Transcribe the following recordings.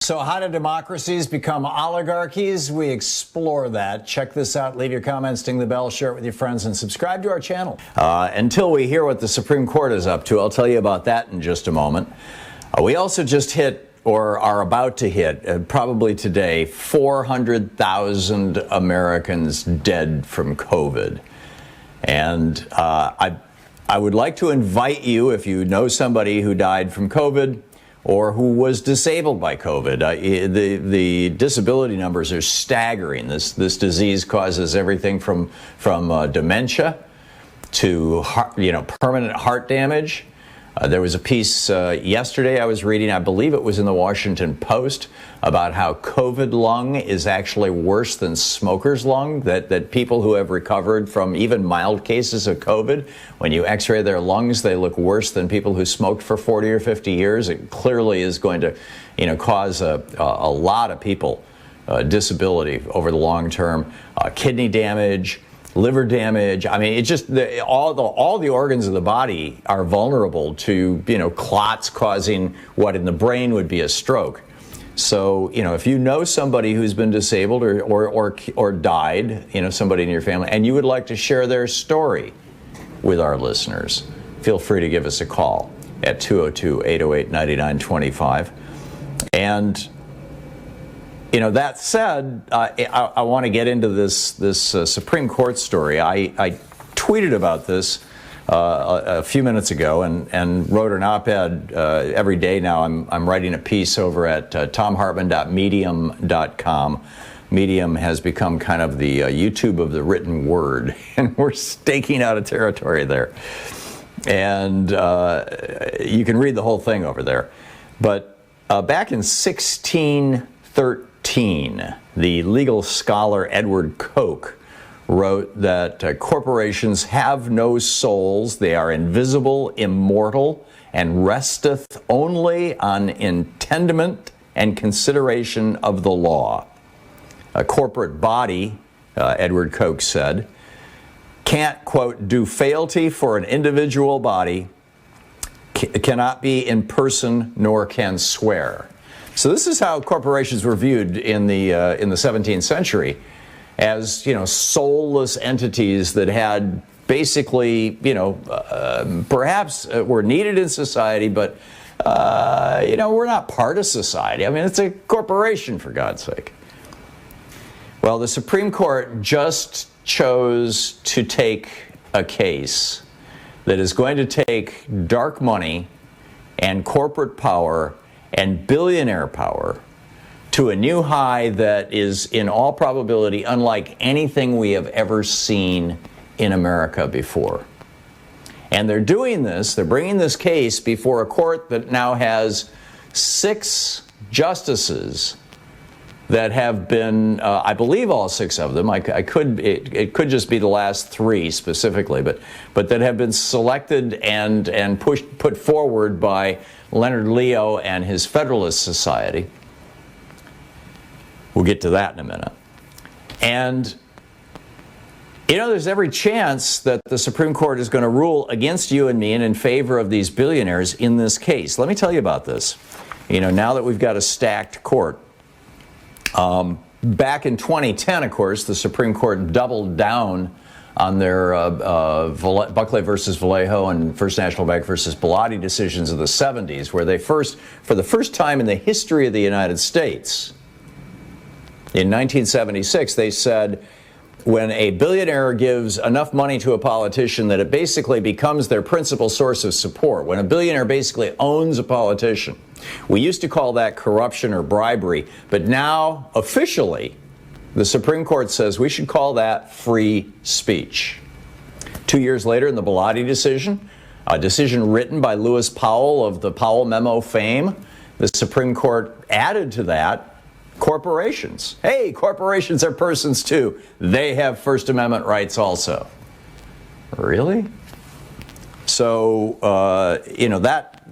So how do democracies become oligarchies? We explore that. Check this out. Leave your comments, ding the bell, share it with your friends, and subscribe to our channel. Until we hear what the Supreme Court is up to, I'll tell you about that in just a moment. We also just hit, or are about to hit, probably today, 400,000 Americans dead from COVID. And I would like to invite you, if you know somebody who died from COVID, or who was disabled by COVID. The disability numbers are staggering. This disease causes everything from dementia to permanent heart damage. There was a piece yesterday I was reading, I believe it was in the Washington Post, about how COVID lung is actually worse than smoker's lung, that people who have recovered from even mild cases of COVID, when you x-ray their lungs, they look worse than people who smoked for 40 or 50 years. It clearly is going to cause a lot of people disability over the long term, kidney damage, liver damage. I mean, it's just all the organs of the body are vulnerable to clots causing what in the brain would be a stroke. So if you know somebody who's been disabled or died, somebody in your family, and you would like to share their story with our listeners, feel free to give us a call at 202-808-9925. And that said, I want to get into this Supreme Court story. I tweeted about this a few minutes ago and wrote an op-ed every day now. I'm writing a piece over at thomhartmann.medium.com. Medium has become kind of the YouTube of the written word, and we're staking out a territory there. And you can read the whole thing over there. But back in 1613, the legal scholar Edward Coke wrote that corporations have no souls, they are invisible, immortal, and resteth only on intendment and consideration of the law. A corporate body, Edward Coke said, can't, quote, do fealty for an individual body, cannot be in person, nor can swear. So this is how corporations were viewed in the 17th century, as soulless entities that had basically perhaps were needed in society, but we're not part of society. I mean, it's a corporation, for God's sake. Well, the Supreme Court just chose to take a case that is going to take dark money and corporate power and billionaire power to a new high that is, in all probability, unlike anything we have ever seen in America before. And they're doing this, they're bringing this case before a court that now has 6 justices that have been, I believe all 6 of them, it could just be the last 3 specifically, but that have been selected and put forward by Leonard Leo and his Federalist Society. We'll get to that in a minute. And there's every chance that the Supreme Court is going to rule against you and me and in favor of these billionaires in this case. Let me tell you about this. Now that we've got a stacked court. Back in 2010, of course, the Supreme Court doubled down on their Buckley versus Vallejo and First National Bank versus Bellotti decisions of the 70s, where they for the first time in the history of the United States, in 1976, they said, when a billionaire gives enough money to a politician that it basically becomes their principal source of support, when a billionaire basically owns a politician, we used to call that corruption or bribery, but now, officially, the Supreme Court says we should call that free speech. 2 years later, in the Bellotti decision, a decision written by Lewis Powell of the Powell Memo fame, the Supreme Court added to that corporations. Hey, corporations are persons too. They have First Amendment rights also. Really? So, that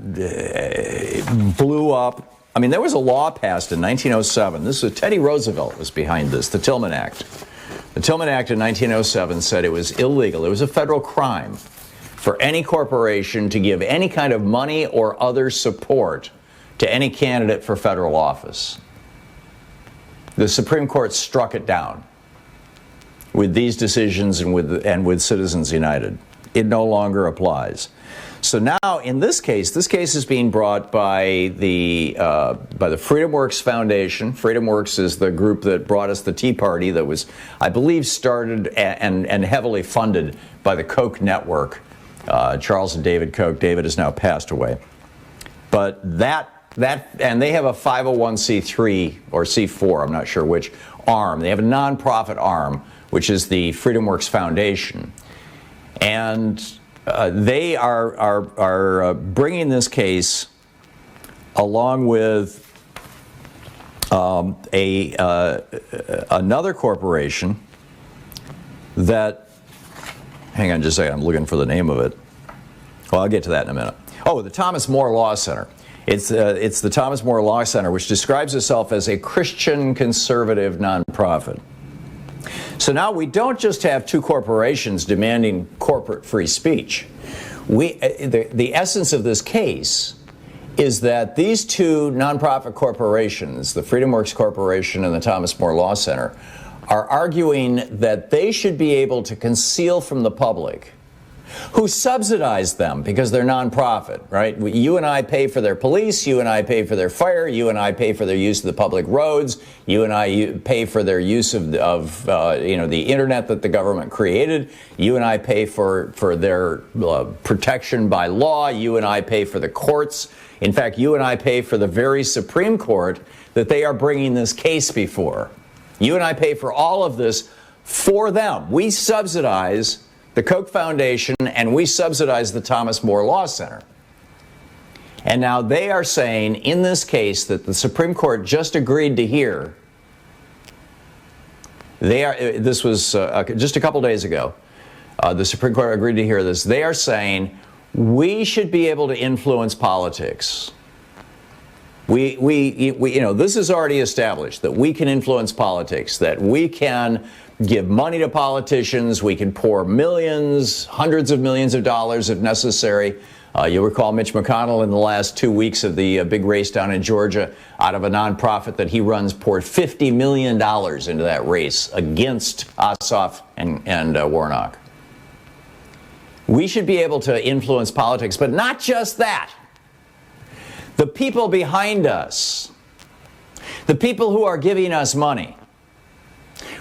blew up. I mean, there was a law passed in 1907. Teddy Roosevelt was behind this, the Tillman Act. The Tillman Act in 1907 said it was illegal. It was a federal crime for any corporation to give any kind of money or other support to any candidate for federal office. The Supreme Court struck it down with these decisions and with Citizens United. It no longer applies. So now, in this case is being brought by the FreedomWorks Foundation. FreedomWorks is the group that brought us the Tea Party that was, I believe, started and heavily funded by the Koch network. Charles and David Koch. David has now passed away. But and they have a 501c3 or C4, I'm not sure which arm. They have a nonprofit arm, which is the FreedomWorks Foundation. And they are bringing this case along with another corporation that, hang on just a second, I'm looking for the name of it. Well, I'll get to that in a minute. Oh, the Thomas More Law Center. It's the Thomas More Law Center, which describes itself as a Christian conservative nonprofit. So now we don't just have two corporations demanding corporate free speech. The essence of this case is that these two nonprofit corporations, the FreedomWorks Corporation and the Thomas More Law Center, are arguing that they should be able to conceal from the public who subsidize them because they're nonprofit, right? You and I pay for their police, you and I pay for their fire, you and I pay for their use of the public roads, you and I pay for their use of the internet that the government created, you and I pay for their protection by law, you and I pay for the courts. In fact, you and I pay for the very Supreme Court that they are bringing this case before. You and I pay for all of this for them. We subsidize the Koch Foundation, and we subsidize the Thomas More Law Center. And now they are saying in this case that the Supreme Court just agreed to hear, this was just a couple days ago, the Supreme Court agreed to hear this. They are saying we should be able to influence politics. This is already established, that we can influence politics, that we can give money to politicians, we can pour millions, hundreds of millions of dollars if necessary. You'll recall Mitch McConnell in the last 2 weeks of the big race down in Georgia, out of a nonprofit that he runs, poured $50 million into that race against Ossoff and Warnock. We should be able to influence politics, but not just that. The people behind us, the people who are giving us money,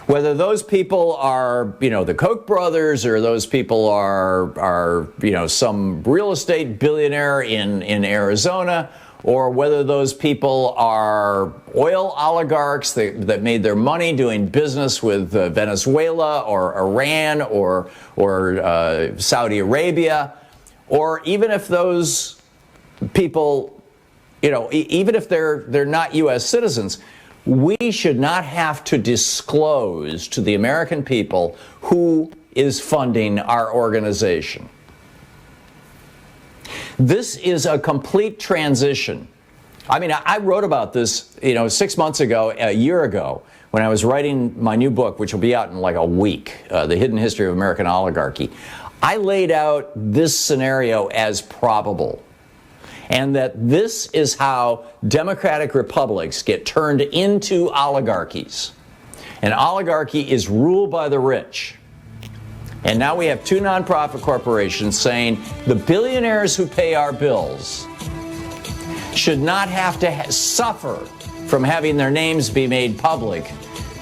whether those people are, the Koch brothers, or those people are some real estate billionaire in Arizona, or whether those people are oil oligarchs that made their money doing business with Venezuela or Iran or Saudi Arabia, or even if those people, even if they're not U.S. citizens, we should not have to disclose to the American people who is funding our organization. This is a complete transition. I mean, I wrote about this, 6 months ago, a year ago, when I was writing my new book, which will be out in like a week, The Hidden History of American Oligarchy. I laid out this scenario as probable, and that this is how democratic republics get turned into oligarchies. An oligarchy is ruled by the rich. And now we have two nonprofit corporations saying the billionaires who pay our bills should not have to suffer from having their names be made public,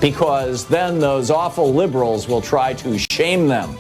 because then those awful liberals will try to shame them